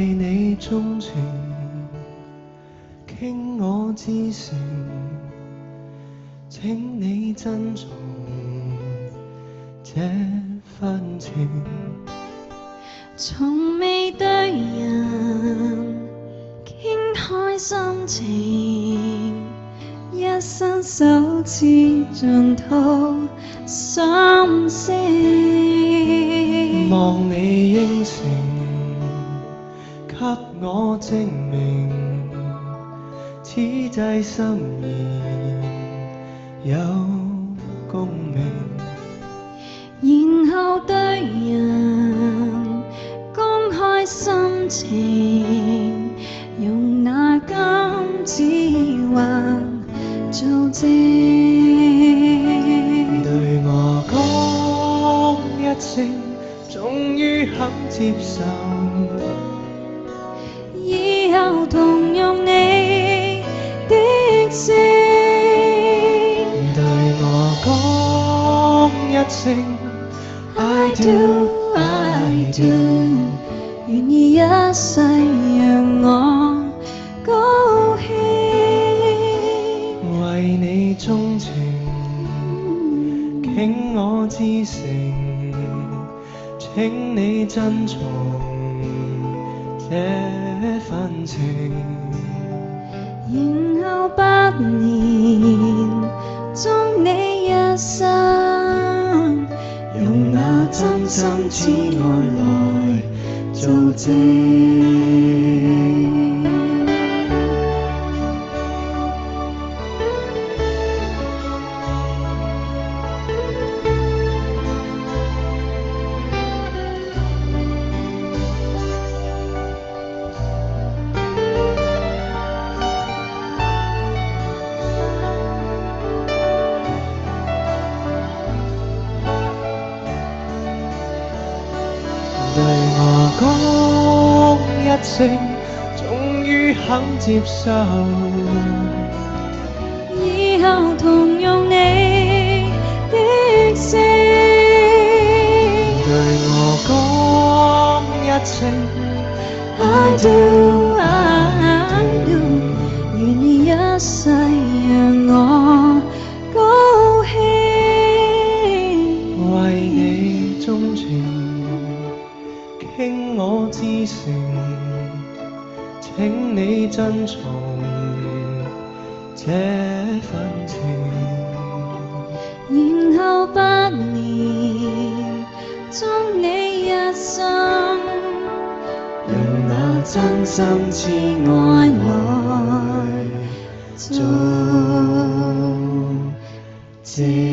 為你鍾情，傾我至誠，請你珍重這份情。從未對人傾開心情，一伸手似盡吐心聲。望你應承，給我證明，此際心意有共鳴。然後對人公開心情，用那金指環做證。對我講一聲，終於肯接受，以後同用你的姓。對我講一聲 I do I do， 願意一世讓我高興。為你鍾情，傾我至誠，請你珍重這份情。然後8年終你一生，用那真心之愛來做證。對我講一聲，終於肯接受，以後同用你的姓。對我講一聲 I do I do， 願意一世讓我高興。為你鍾情，傾我至誠，請你珍重這份情。然後8年終你一生，用那真心之愛來做證。